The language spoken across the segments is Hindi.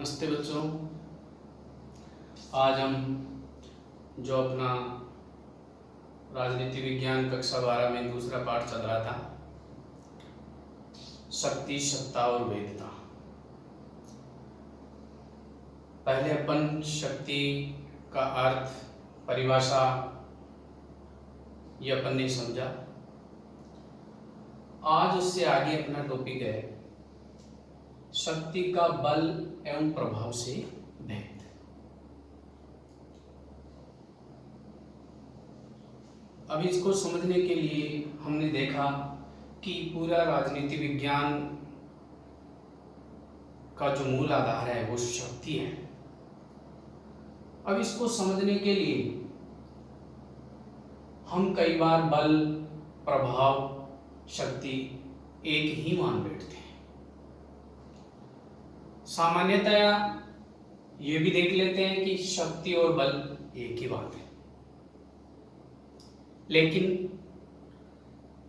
नमस्ते बच्चों। आज हम जो अपना राजनीति विज्ञान कक्षा 12 में दूसरा पाठ चल रहा था, शक्ति, सत्ता और वैधता। पहले अपन शक्ति का अर्थ, परिभाषा ये अपन ने समझा। आज उससे आगे अपना टॉपिक है शक्ति का बल एवं प्रभाव से भेद। अब इसको समझने के लिए हमने देखा कि पूरा राजनीति विज्ञान का जो मूल आधार है वो शक्ति है। अब इसको समझने के लिए हम कई बार बल, प्रभाव, शक्ति एक ही मान बैठते हैं। सामान्यतया ये भी देख लेते हैं कि शक्ति और बल एक ही बात है, लेकिन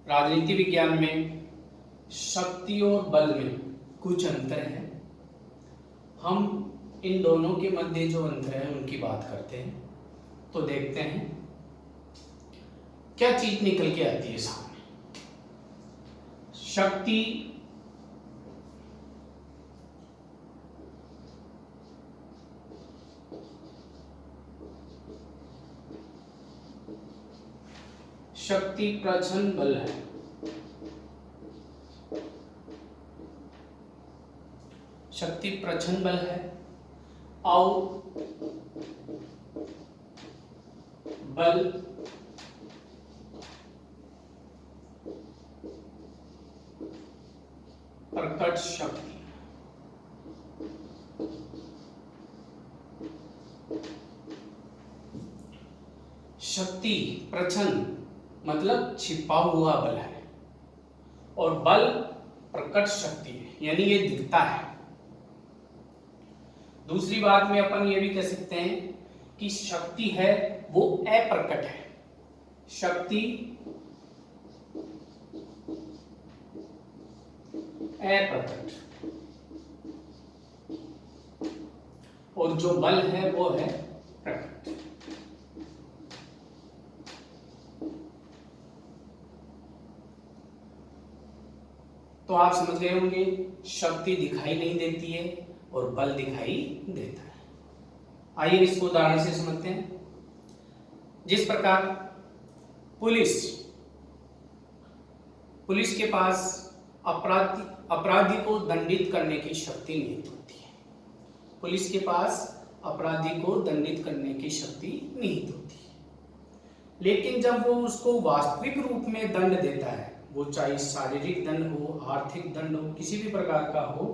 राजनीति विज्ञान में शक्ति और बल में कुछ अंतर है। हम इन दोनों के मध्य जो अंतर है उनकी बात करते हैं, तो देखते हैं क्या चीज निकल के आती है सामने। शक्ति प्रचंड बल है। शक्ति प्रचंड बल है और बल प्रकट शक्ति। शक्ति प्रचंड मतलब छिपा हुआ बल है और बल प्रकट शक्ति है, यानी ये दिखता है। दूसरी बात में अपन ये भी कह सकते हैं कि शक्ति है वो अप्रकट है। शक्ति अप्रकट और जो बल है वो है प्रकट। तो आप समझ गए होंगे, शक्ति दिखाई नहीं देती है और बल दिखाई देता है। आइए इसको उदाहरण से समझते हैं। जिस प्रकार पुलिस के पास अपराधी को दंडित करने की शक्ति नहीं होती है। पुलिस के पास अपराधी को दंडित करने की शक्ति नहीं होती है, लेकिन जब वो उसको वास्तविक रूप में दंड देता है, वो चाहे शारीरिक दंड हो, आर्थिक दंड हो, किसी भी प्रकार का हो,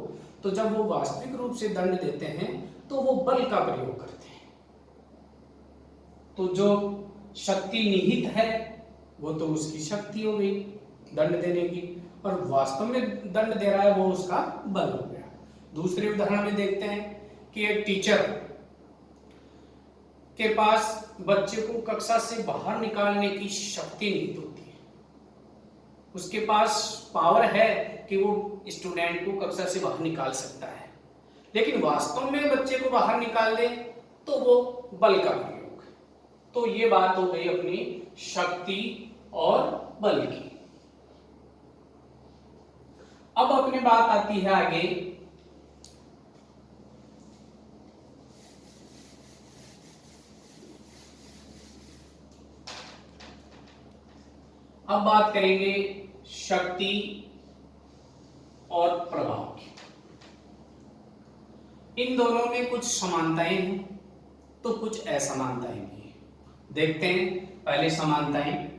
तो जब वो वास्तविक रूप से दंड देते हैं तो वो बल का प्रयोग करते हैं। तो जो शक्ति निहित है वो तो उसकी शक्ति हो गई दंड देने की, और वास्तव में दंड दे रहा है वो उसका बल हो गया। दूसरे उदाहरण में देखते हैं कि एक टीचर के पास बच्चे को कक्षा से बाहर निकालने की शक्ति नहीं होती है। उसके पास पावर है कि वो स्टूडेंट को कक्षा से बाहर निकाल सकता है, लेकिन वास्तव में बच्चे को बाहर निकाल दे तो वो बल का प्रयोग। तो ये बात हो गई अपनी शक्ति और बल की। अब अपनी बात आती है आगे अब बात करेंगे शक्ति और प्रभाव की। इन दोनों में कुछ समानताएं हैं तो कुछ असमानताएं भी हैं। देखते हैं पहले समानताएं।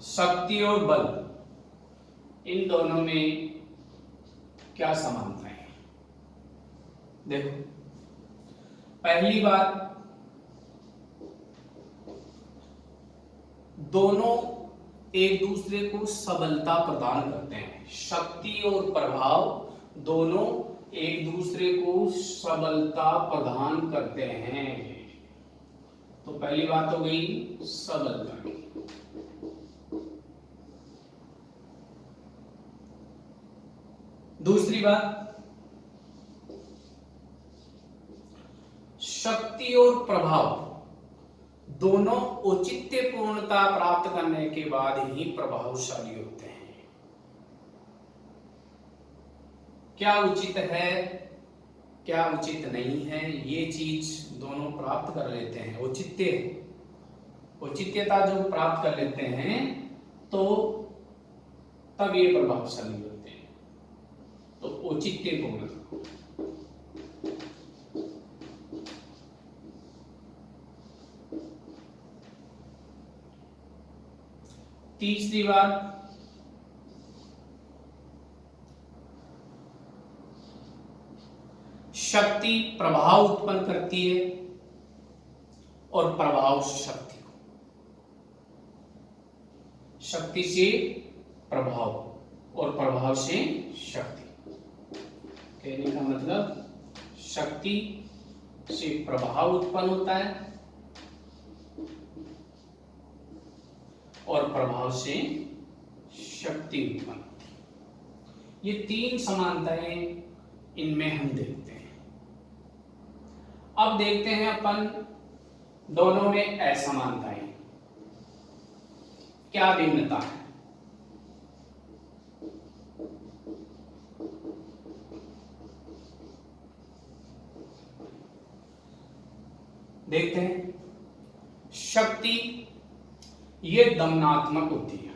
शक्ति और बल, इन दोनों में क्या समानता है? देखो, पहली बात, दोनों एक दूसरे को सबलता प्रदान करते हैं। शक्ति और प्रभाव दोनों एक दूसरे को सबलता प्रदान करते हैं। तो पहली बात हो गई सबलता की। दूसरी बात, शक्ति और प्रभाव दोनों औचित्य पूर्णता प्राप्त करने के बाद ही प्रभावशाली होते हैं। क्या उचित है, क्या उचित नहीं है, ये चीज दोनों प्राप्त कर लेते हैं। औचित्यता जो प्राप्त कर लेते हैं तो तब ये प्रभावशाली होते हैं। तो औचित्य पूर्णता। तीसरी बात, शक्ति प्रभाव उत्पन्न करती है और प्रभाव शक्ति को। शक्ति से प्रभाव और प्रभाव से शक्ति। कहने का मतलब शक्ति से प्रभाव उत्पन्न होता है और प्रभाव से शक्ति उत्पन्न होती है। ये तीन समानताएं इनमें हम देखते हैं। अब देखते हैं अपन दोनों में असमानताएं, क्या भिन्नता है। देखते हैं, शक्ति ये दमनात्मक होती है।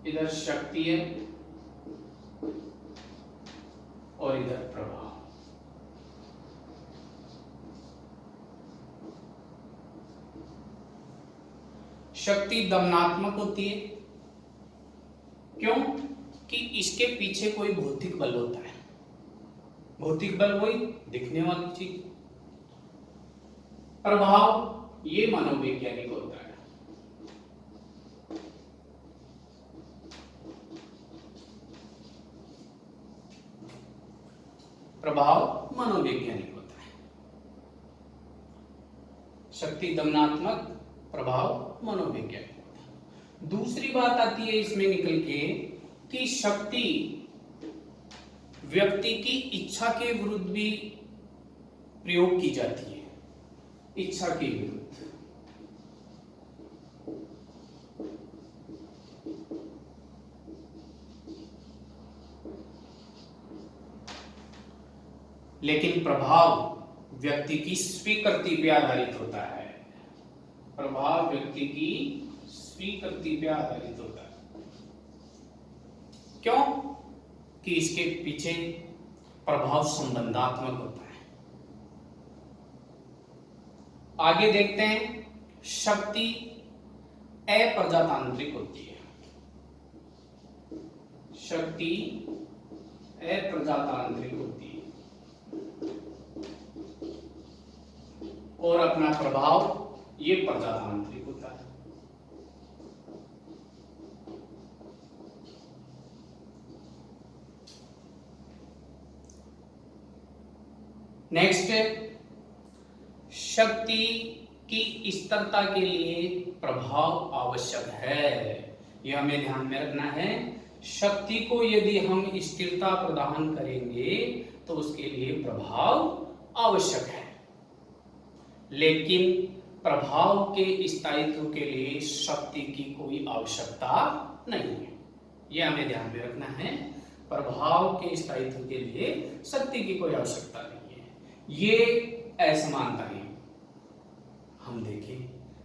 इधर शक्ति है और इधर प्रभाव। शक्ति दमनात्मक होती है, क्यों कि इसके पीछे कोई भौतिक बल होता है। भौतिक बल वही दिखने वाली चीज। प्रभाव ये मनोवैज्ञानिक होता है। प्रभाव मनोवैज्ञानिक होता है। शक्ति दमनात्मक, प्रभाव मनोवैज्ञानिक होता है। दूसरी बात आती है इसमें निकल के कि शक्ति व्यक्ति की इच्छा के विरुद्ध भी प्रयोग की जाती है। इच्छा के विरुद्ध। लेकिन प्रभाव व्यक्ति की स्वीकृति पे आधारित होता है। प्रभाव व्यक्ति की स्वीकृति पे आधारित होता है। क्यों कि इसके पीछे प्रभाव संबंधात्मक होता है। आगे देखते हैं, शक्ति अप्रजातांत्रिक होती है। शक्ति अप्रजातांत्रिक होती है और अपना प्रभाव ये प्रजातांत्रिक होता है। नेक्स्ट, शक्ति की स्थिरता के लिए प्रभाव आवश्यक है। यह हमें ध्यान में रखना है। शक्ति को यदि हम स्थिरता प्रदान करेंगे तो उसके लिए प्रभाव आवश्यक है, लेकिन प्रभाव के स्थायित्व के लिए शक्ति की कोई आवश्यकता नहीं है। यह हमें ध्यान में रखना है। प्रभाव के स्थायित्व के लिए शक्ति की कोई आवश्यकता नहीं है। ये असमानताएं हम देखें।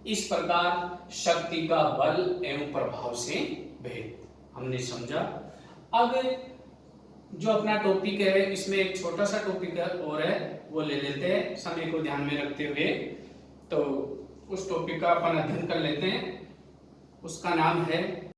इस प्रकार शक्ति का बल एवं प्रभाव से भेद हमने समझा। अब जो अपना टॉपिक है इसमें एक छोटा सा टॉपिक और है, वो ले लेते हैं समय को ध्यान में रखते हुए। तो उस टॉपिक का अपन अध्ययन कर लेते हैं। उसका नाम है